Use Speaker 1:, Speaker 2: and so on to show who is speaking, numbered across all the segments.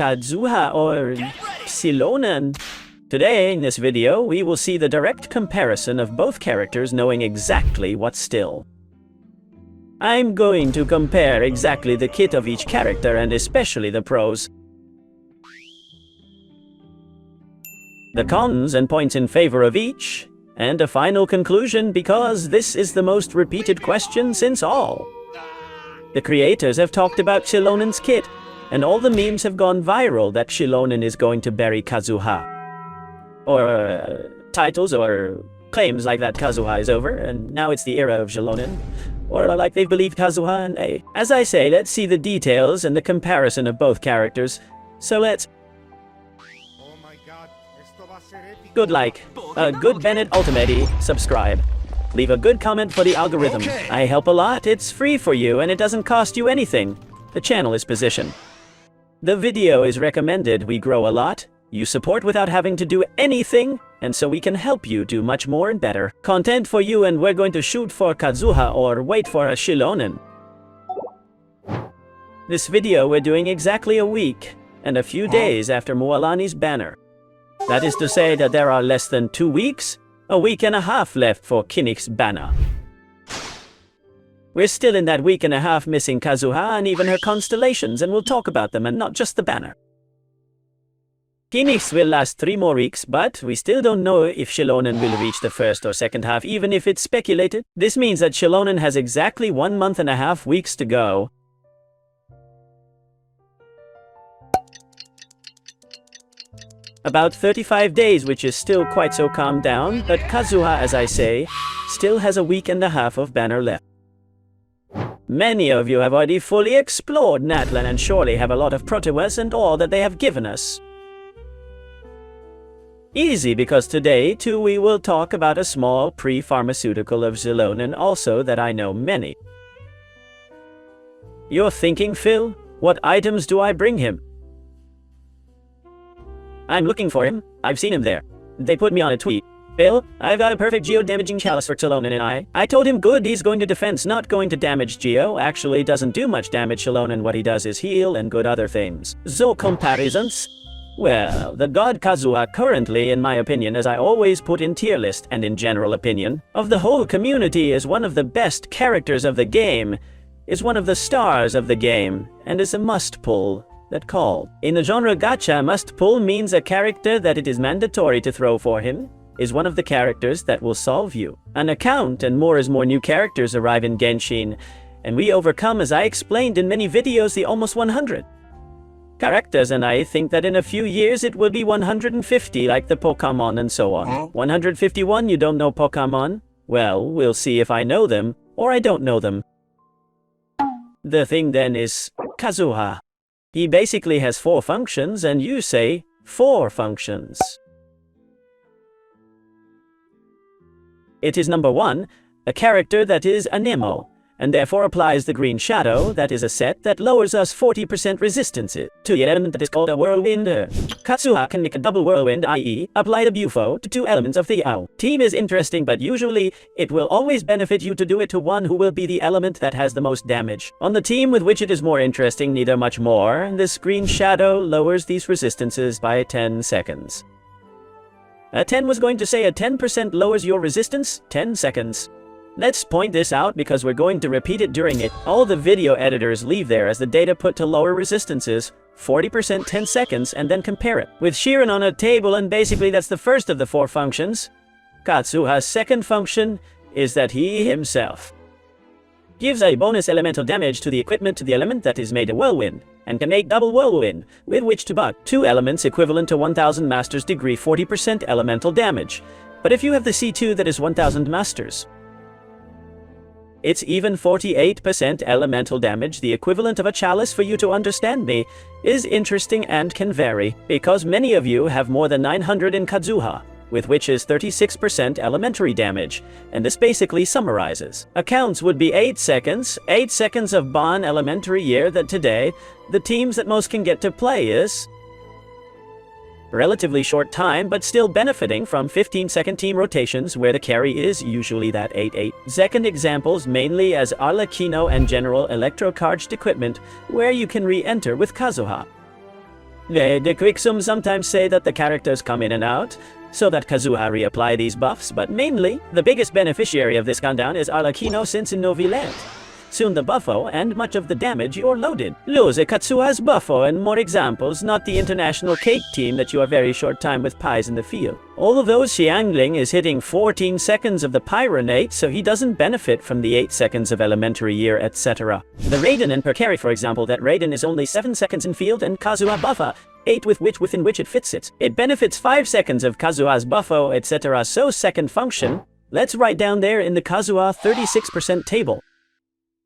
Speaker 1: Kazuha or XILONEN. Today, in this video, we will see the direct comparison of both characters knowing exactly what's still. I'm going to compare exactly the kit of each character and especially the pros, the cons and points in favor of each, and a final conclusion because this is the most repeated question since all. The creators have talked about XILONEN's kit, and all the memes have gone viral that XILONEN is going to bury Kazuha. Or titles or claims like that Kazuha is over, and now it's the era of XILONEN. Or like they've believed Kazuha and A. As I say, let's see the details and the comparison of both characters. So let's... Good like, a good Bennett Ultimate, subscribe. Leave a good comment for the algorithm.
Speaker 2: Okay.
Speaker 1: I help a lot, it's free for you, and it doesn't cost you anything. The channel is positioned. The video is recommended, we grow a lot. You support without having to do anything, and so we can help you do much more and better content for you, and we're going to shoot for Kazuha or wait for a XILONEN. This video we're doing exactly a week, and a few days after Mualani's banner. That is to say that there are less than 2 weeks, a week and a half left for Kinnick's banner. We're still in that week and a half missing Kazuha and even her constellations, and we'll talk about them and not just the banner. Kinnick's will last 3 more weeks, but we still don't know if XILONEN will reach the first or second half, even if it's speculated. This means that XILONEN has exactly 1 month and a half weeks to go. About 35 days, which is still quite so calmed down, but Kazuha, as I say, still has a week and a half of banner left. Many of you have already fully explored NATLAN and surely have a lot of proteus and all that they have given us. Easy, because today, too, we will talk about a small pre-pharmaceutical of XILONEN also that I know many. You're thinking, Phil, what items do I bring him? I'm looking for him. I've seen him there. They put me on a tweet. Phil, I've got a perfect geo-damaging chalice for XILONEN and I told him good, he's going to defense, not going to damage geo. Actually doesn't do much damage XILONEN, what he does is heal and good other things. So comparisons? Well, the god Kazuha currently, in my opinion, as I always put in tier list and in general opinion, of the whole community, is one of the best characters of the game, is one of the stars of the game, and is a must-pull. That called. In the genre gacha, must-pull means a character that it is mandatory to throw for him, is one of the characters that will solve you an account, and more as more new characters arrive in Genshin, and we overcome, as I explained in many videos, the almost 100 characters, and I think that in a few years it will be 150 like the Pokemon and so on. 151, you don't know Pokemon? Well, we'll see if I know them, or I don't know them. The thing then is Kazuha. He basically has 4 functions, and you say 4 functions. It is number 1, a character that is a Nemo, and therefore applies the green shadow, that is a set that lowers us 40% resistance to the element that is called a whirlwind. Kazuha can make a double whirlwind, i.e. apply the bufo to 2 elements of the team is interesting, but usually it will always benefit you to do it to one who will be the element that has the most damage. On the team with which it is more interesting, neither much more, this green shadow lowers these resistances by 10 seconds. A 10 was going to say a 10% lowers your resistance, 10 seconds. Let's point this out because we're going to repeat it during it. All the video editors leave there as the data put to lower resistances, 40% 10 seconds, and then compare it with Shirin on a table, and basically that's the first of the 4 functions. Kazuha's second function is that he himself gives a bonus elemental damage to the equipment to the element that is made a whirlwind, and can make double whirlwind, with which to buck 2 elements equivalent to 1000 master's degree 40% elemental damage. But if you have the C2 that is 1000 masters, it's even 48% elemental damage, the equivalent of a chalice. For you to understand me is interesting and can vary, because many of you have more than 900 in Kazuha, with which is 36% elementary damage, and this basically summarizes. Accounts would be 8 seconds of Bon elementary year that today, the teams that most can get to play is relatively short time, but still benefiting from 15-second team rotations where the carry is usually that 8-second examples, mainly as Arlecchino and general electro-charged equipment, where you can re-enter with Kazuha. The Quicksum sometimes say that the characters come in and out, so that Kazuha reapply these buffs, but mainly, the biggest beneficiary of this countdown is Arlecchino since in Noviland. Soon the buffo and much of the damage you're loaded. Lose Katsuha's buffo and more examples, not the international cake team that you are very short time with pies in the field. Although Xiangling is hitting 14 seconds of the Pyronate, so he doesn't benefit from the 8 seconds of elementary year, etc. The Raiden and per carry, for example, that Raiden is only 7 seconds in field and Kazuha buffa 8 within which it fits it. It benefits 5 seconds of Kazuha's buffo, etc. So second function, let's write down there in the Kazuha 36% table.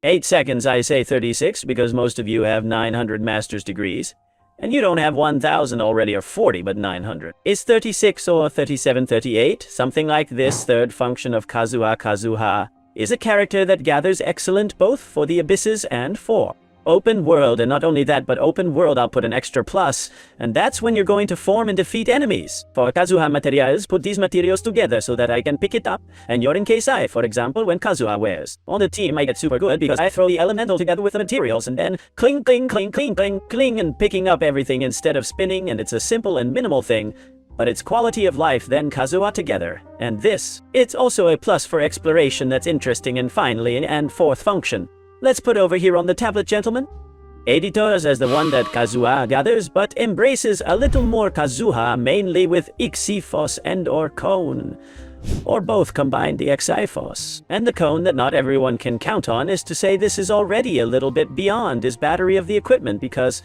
Speaker 1: 8 seconds, I say 36 because most of you have 900 master's degrees. And you don't have 1000 already or 40, but 900. Is 36 or 37, 38? Something like this. Third function of Kazuha. Kazuha is a character that gathers excellent both for the abysses and for open world, and not only that, but open world I'll put an extra plus, and that's when you're going to form and defeat enemies. For Kazuha materials, put these materials together so that I can pick it up, and you're in case I, for example, when Kazuha wears. On the team I get super good because I throw the elemental together with the materials and then cling, cling, cling, cling, cling, cling, and picking up everything instead of spinning, and it's a simple and minimal thing, but it's quality of life then Kazuha together. And this, it's also a plus for exploration that's interesting. And finally, and fourth function. Let's put over here on the tablet, gentlemen. Editors as the one that Kazuha gathers, but embraces a little more Kazuha, mainly with Ixifos and or Cone. Or both combined, the Xifos. And the Cone that not everyone can count on is to say this is already a little bit beyond his battery of the equipment because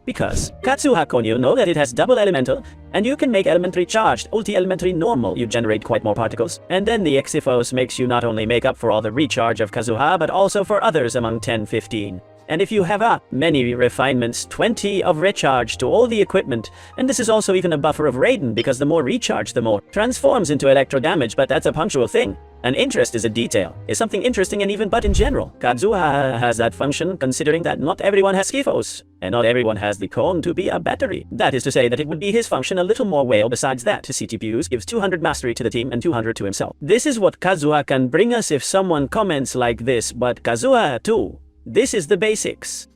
Speaker 1: Kazuha Cone, you know that it has double elemental, and you can make elementary charged, ulti-elementary normal, you generate quite more particles. And then the Xifos makes you not only make up for all the recharge of Kazuha, but also for others among 10-15. And if you have many refinements, 20 of recharge to all the equipment, and this is also even a buffer of Raiden, because the more recharge the more transforms into electro damage, but that's a punctual thing. An interest is a detail, is something interesting and even but in general. Kazuha has that function considering that not everyone has Skifos, and not everyone has the Cone to be a battery. That is to say that it would be his function a little more whale. Besides that, to CTPUs gives 200 mastery to the team and 200 to himself. This is what Kazuha can bring us if someone comments like this, but Kazuha too. This is the basics.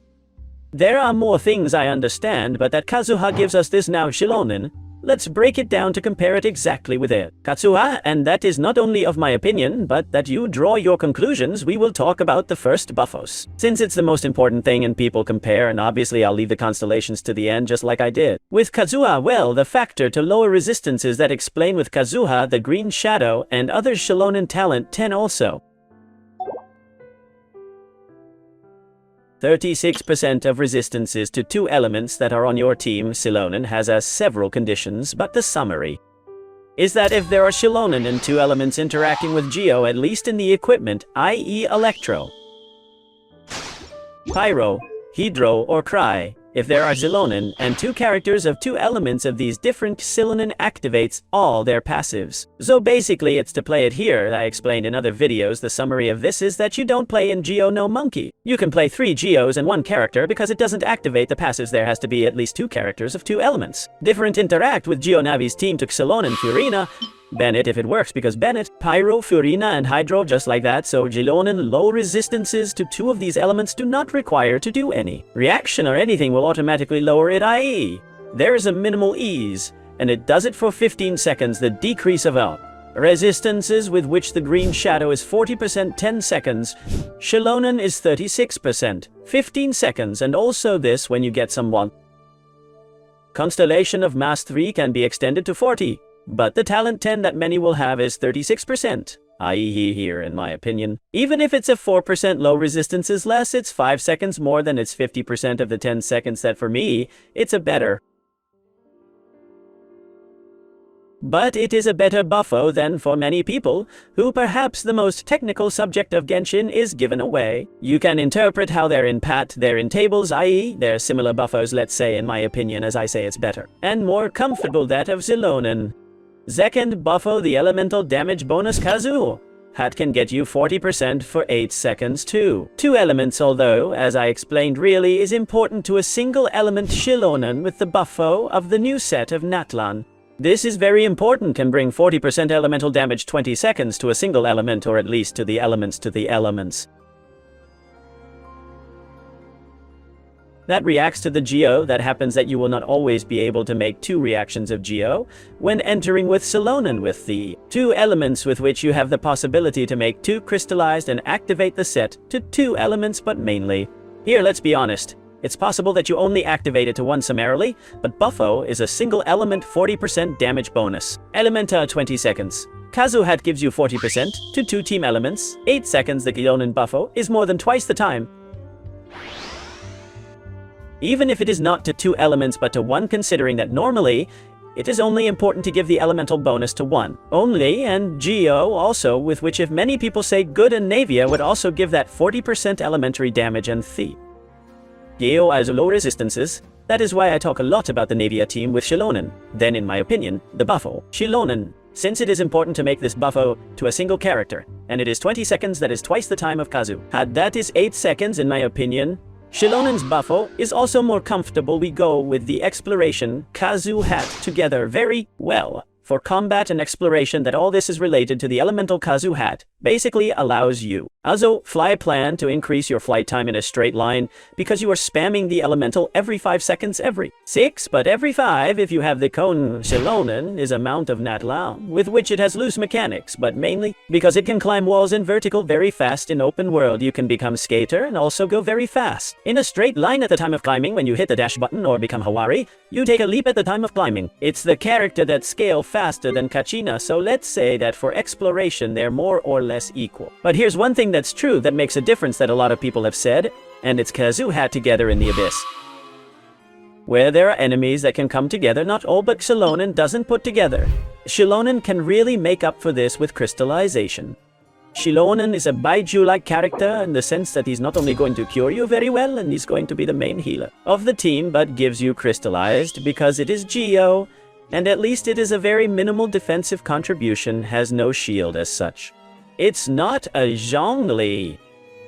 Speaker 1: There are more things I understand, but that Kazuha gives us this now XILONEN. Let's break it down to compare it exactly with it. Kazuha, and that is not only of my opinion, but that you draw your conclusions. We will talk about the first buffos, since it's the most important thing and people compare, and obviously I'll leave the constellations to the end just like I did. With Kazuha, well, the factor to lower resistances that explain with Kazuha, the green shadow, and other XILONEN talent 10 also. 36% of resistances to 2 elements that are on your team. XILONEN has several conditions, but the summary is that if there are XILONEN and 2 elements interacting with Geo, at least in the equipment, i.e. Electro, Pyro, Hydro, or Cry, if there are XILONEN and 2 characters of 2 elements of these different, XILONEN activates all their passives. So basically it's to play it here. I explained in other videos. The summary of this is that you don't play in Geo no Monkey. You can play 3 Geos and 1 character because it doesn't activate the passives. There has to be at least 2 characters of 2 elements. Different interact with Geo Navi's team to XILONEN, Furina, Bennett if it works, because Bennett, Pyro, Furina, and Hydro just like that, so XILONEN low resistances to 2 of these elements do not require to do any reaction or anything will automatically lower it, i.e. there is a minimal ease, and it does it for 15 seconds, the decrease of resistances with which the green shadow is 40% 10 seconds, XILONEN is 36%, 15 seconds, and also this when you get someone. Constellation of Mass 3 can be extended to 40. But the talent 10 that many will have is 36%, i.e. here in my opinion. Even if it's a 4% low resistance is less, it's 5 seconds more than it's 50% of the 10 seconds that for me, it's a better. But it is a better buffo than for many people, who perhaps the most technical subject of Genshin is given away. You can interpret how they're in pat, they're in tables, i.e. they're similar buffos, let's say in my opinion, as I say it's better. And more comfortable that of XILONEN. Second buffo, the elemental damage bonus Kazuha. Hat can get you 40% for 8 seconds too. 2 elements, although, as I explained, really is important to a single element XILONEN with the buffo of the new set of NATLAN. This is very important, can bring 40% elemental damage 20 seconds to a single element, or at least to the elements. that reacts to the Geo. That happens that you will not always be able to make 2 reactions of Geo when entering with XILONEN, with the 2 elements with which you have the possibility to make 2 crystallized and activate the set to 2 elements, but mainly. Here, let's be honest. It's possible that you only activate it to 1 summarily, but Buffo is a single element 40% damage bonus. Elementa 20 seconds. Kazuha gives you 40% to 2 team elements. 8 seconds. The XILONEN Buffo is more than twice the time. Even if it is not to 2 elements but to 1, considering that normally it is only important to give the elemental bonus to 1 only, and Geo also, with which if many people say good, and Navia would also give that 40% elementary damage, and the Geo has low resistances. That is why I talk a lot about the Navia team with XILONEN. Then in my opinion, the Buffo, XILONEN, since it is important to make this Buffo to a single character, and it is 20 seconds, that is twice the time of Kazuha. That is 8 seconds in my opinion. XILONEN's Buffo is also more comfortable. We go with the exploration Kazuha together very well. For combat and exploration, that all this is related to the elemental Kazuha, basically allows you also fly plan to increase your flight time in a straight line, because you are spamming the elemental every 5 seconds, every 6, but every 5 if you have the cone. XILONEN is a mount of NATLAN, with which it has loose mechanics, but mainly because it can climb walls in vertical very fast. In open world you can become skater and also go very fast in a straight line at the time of climbing. When you hit the dash button or become Hawari, you take a leap at the time of climbing. It's the character that scale faster than Kachina, so let's say that for exploration they're more or less equal. But here's one thing that's true that makes a difference that a lot of people have said, and it's Kazuha together in the Abyss, where there are enemies that can come together. Not all, but XILONEN doesn't put together. XILONEN can really make up for this with crystallization. XILONEN is a Baiju-like character in the sense that he's not only going to cure you very well, and he's going to be the main healer of the team, but gives you crystallized because it is Geo, and at least it is a very minimal defensive contribution, has no shield as such. It's not a Zhongli.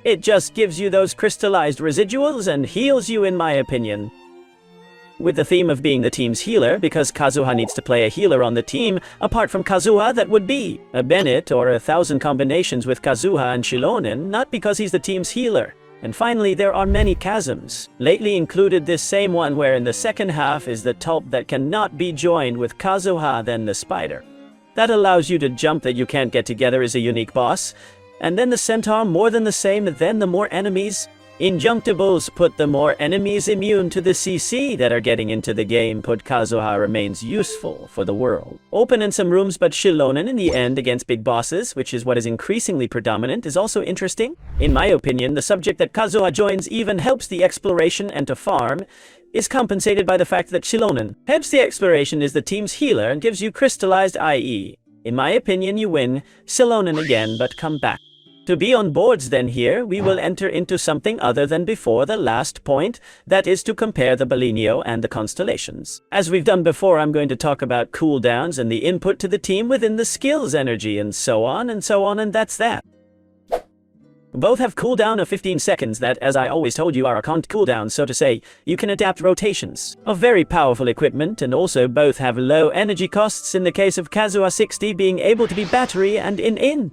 Speaker 1: It just gives you those crystallized residuals and heals you, in my opinion. With the theme of being the team's healer, because Kazuha needs to play a healer on the team. Apart from Kazuha, that would be a Bennett or 1,000 combinations with Kazuha and XILONEN, not because he's the team's healer. And finally, there are many chasms. Lately included this same one where in the second half is the tulp that cannot be joined with Kazuha, then the spider. That allows you to jump that you can't get together is a unique boss. And then the centaur, more than the same, then the more enemies. Injunctables put the more enemies immune to the CC that are getting into the game. Put Kazuha remains useful for the world. Open in some rooms, but XILONEN in the end against big bosses, which is what is increasingly predominant, is also interesting. In my opinion, the subject that Kazuha joins even helps the exploration and to farm, is compensated by the fact that XILONEN helps the exploration, is the team's healer, and gives you crystallized, i.e. in my opinion you win XILONEN again, but come back. To be on boards then here, we will enter into something other than before, the last point, that is to compare the Balinio and the constellations. As we've done before, I'm going to talk about cooldowns and the input to the team within the skills energy and so on, and that's that. Both have cooldown of 15 seconds that, as I always told you, are a cooldown, so to say. You can adapt rotations of very powerful equipment, and also both have low energy costs, in the case of Kazuha 60 being able to be battery, and in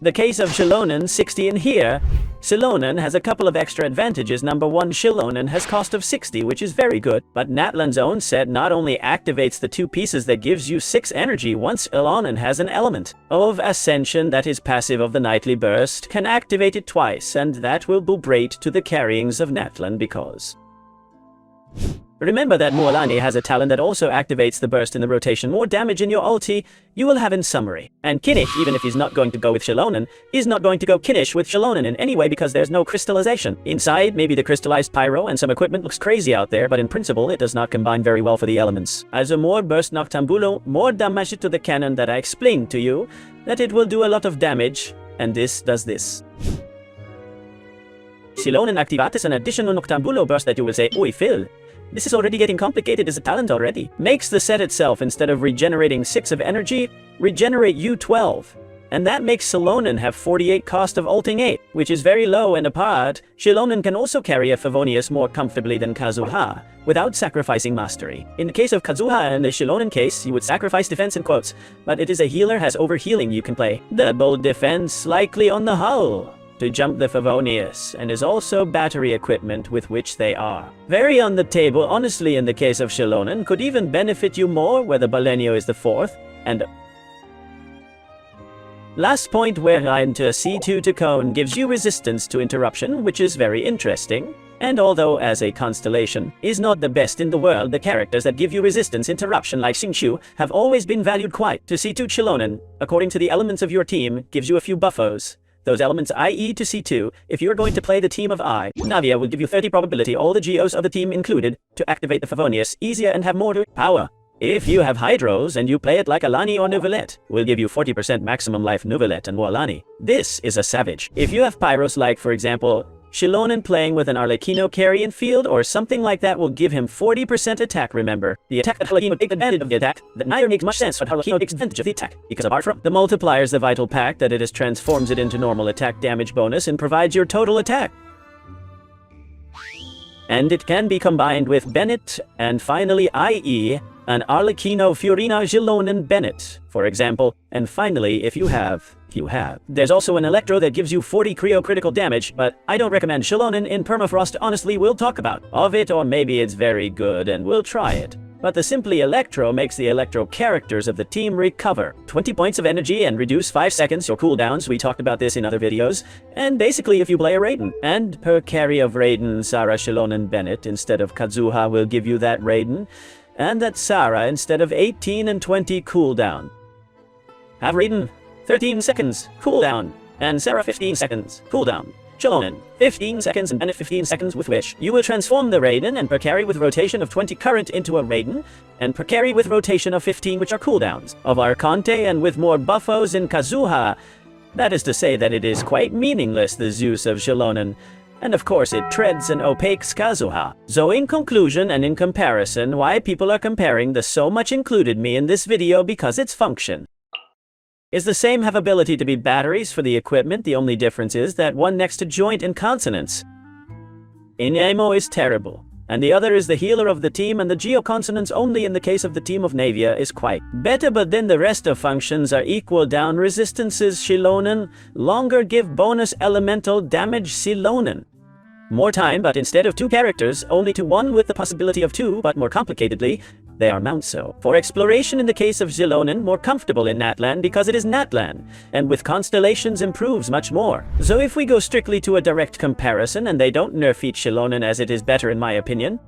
Speaker 1: the case of XILONEN 60 in here, XILONEN has a couple of extra advantages. Number one, XILONEN has cost of 60, which is very good, but NATLAN's own set not only activates the 2 pieces that gives you 6 energy once XILONEN has an element of ascension that is passive of the nightly burst, can activate it twice, and that will vibrate to the carryings of NATLAN because remember that Mualani has a talent that also activates the burst in the rotation. More damage in your ulti you will have in summary. And Kinnish, even if he's not going to go with XILONEN, is not going to go Kinnish with XILONEN in any way because there's no crystallization. Inside, maybe the crystallized pyro and some equipment looks crazy out there, but in principle it does not combine very well for the elements. As a more burst Noctambulo, more damage to the cannon that I explained to you, that it will do a lot of damage, and this does this. XILONEN activates an additional Noctambulo burst that you will say, "Oi Phil, this is already getting complicated as a talent already." Makes the set itself, instead of regenerating 6 of energy, regenerate you 12. And that makes XILONEN have 48 cost of ulting 8, which is very low, and apart, XILONEN can also carry a Favonius more comfortably than Kazuha, without sacrificing mastery. In the case of Kazuha and the XILONEN case, you would sacrifice defense in quotes, but it is a healer, has overhealing, you can play double defense likely on the hull to jump the Favonius, and is also battery equipment with which they are very on the table. Honestly, in the case of XILONEN, could even benefit you more, where the Balenio is the 4th, and last point, where into C2 to Cone gives you resistance to interruption, which is very interesting. And although as a constellation is not the best in the world, the characters that give you resistance interruption like Xingqiu have always been valued quite. To C2 XILONEN, according to the elements of your team, gives you a few buffos. Those elements, i.e. to C2, if you're going to play the team of Navia will give you 30 probability, all the geos of the team included, to activate the Favonius easier and have more power. If you have Hydros and you play it like Alani or Neuvillette, will give you 40% maximum life Neuvillette and Alani. This is a savage. If you have Pyros like, for example, XILONEN playing with an Arlecchino carry in field or something like that will give him 40% attack. Remember, the attack that Arlecchino takes advantage of the attack, that neither makes much sense, but Arlecchino takes advantage of the attack, because apart from the multipliers, the vital pack that it is transforms it into normal attack damage bonus and provides your total attack. And it can be combined with Bennett, and finally i.e. an Arlecchino Fiorina XILONEN Bennett, for example. And finally, if you have, there's also an Electro that gives you 40 Creo critical damage, but I don't recommend XILONEN in Permafrost. Honestly, we'll talk about of it, or maybe it's very good and we'll try it. But the simply Electro makes the Electro characters of the team recover 20 points of energy and reduce 5 seconds your cooldowns. We talked about this in other videos. And basically, if you play a Raiden, and per carry of Raiden, Sarah XILONEN Bennett instead of Kazuha will give you that Raiden, and that Sarah instead of 18 and 20 cooldown. Have Raiden 13 seconds cooldown, and Sarah 15 seconds cooldown. XILONEN 15 seconds and Bennett 15 seconds, with which you will transform the Raiden and per carry with rotation of 20 current into a Raiden, and per carry with rotation of 15, which are cooldowns of Arconte, and with more buffos in Kazuha. That is to say that it is quite meaningless, the Zeus of XILONEN. And of course it treads and opaques Kazuha. So in conclusion and in comparison, why people are comparing the so much included me in this video, because its function is the same, have ability to be batteries for the equipment. The only difference is that one next to joint and consonants in Amo is terrible, and the other is the healer of the team, and the geoconsonants only in the case of the team of Navia is quite better, but then the rest of functions are equal. Down resistances XILONEN, longer give bonus elemental damage XILONEN. More time, but instead of 2 characters, only to 1 with the possibility of 2, but more complicatedly, they are mounts. So for exploration in the case of XILONEN, more comfortable in NATLAN because it is NATLAN, and with constellations improves much more. So if we go strictly to a direct comparison, and they don't nerf each XILONEN as it is better in my opinion,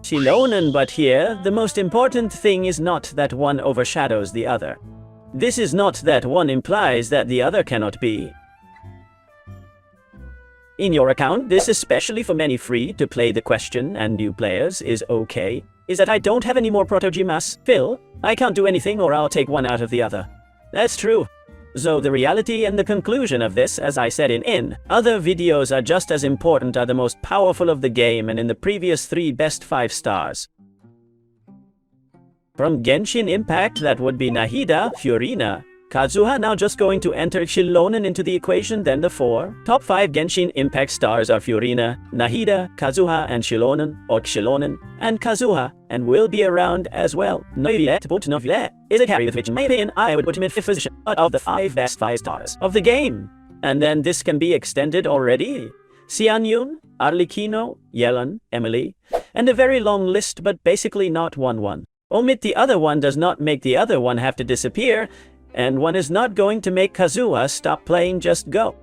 Speaker 1: XILONEN, but here, the most important thing is not that one overshadows the other. This is not that one implies that the other cannot be in your account. This, especially for many free-to-play the question and new players, is okay, is that I don't have any more Protogemas. Phil, I can't do anything or I'll take one out of the other. That's true. So the reality and the conclusion of this, as I said in other videos, are just as important, are the most powerful of the game, and in the previous 3 best 5 stars. From Genshin Impact, that would be Nahida, Fiorina, Kazuha. Now just going to enter XILONEN into the equation, then the 4 top 5 Genshin Impact stars are Fiorina, Nahida, Kazuha, and XILONEN, or XILONEN, and Kazuha, and will be around as well. Neuvillette, but Neuvillette is a carry with which, in my opinion, I would put him in 5th position, but of the 5 best 5 stars of the game. And then this can be extended already. Xianyun, Arlecchino, Yelan, Emily, and a very long list, but basically not one. Omit the other one does not make the other one have to disappear, and one is not going to make Kazuha stop playing. Just go.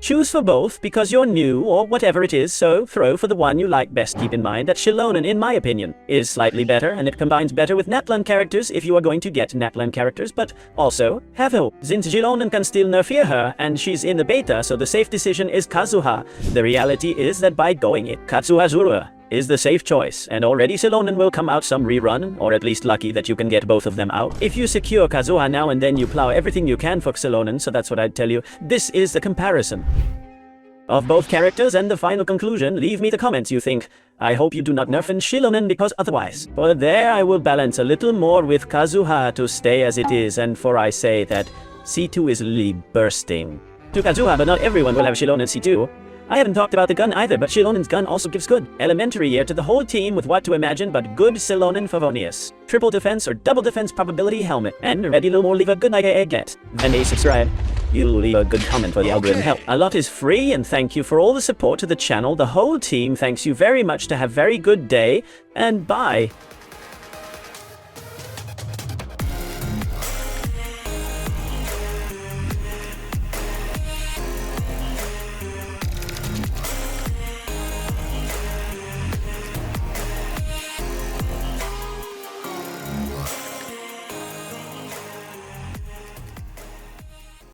Speaker 1: Choose for both because you're new or whatever it is, so throw for the one you like best. Keep in mind that XILONEN, in my opinion, is slightly better, and it combines better with NATLAN characters if you are going to get NATLAN characters, but also have hope, since XILONEN can still nerf her, and she's in the beta, so the safe decision is Kazuha. The reality is that by going it, Katsuhazura is the safe choice, and already XILONEN will come out some rerun, or at least lucky that you can get both of them out. If you secure Kazuha now and then you plow everything you can for XILONEN, so that's what I'd tell you. This is the comparison of both characters, and the final conclusion. Leave me the comments you think. I hope you do not nerf in XILONEN, because otherwise, for there I will balance a little more with Kazuha to stay as it is, and for I say that C2 is really bursting to Kazuha, but not everyone will have XILONEN C2. I haven't talked about the gun either, but XILONEN's gun also gives good elementary year to the whole team with what to imagine but good XILONEN Favonius. Triple defense or double defense probability helmet. And ready no more leave a good like a get. And a subscribe. You leave a good comment for the algorithm help. A lot is free, and thank you for all the support to the channel. The whole team thanks you very much to have very good day, and bye.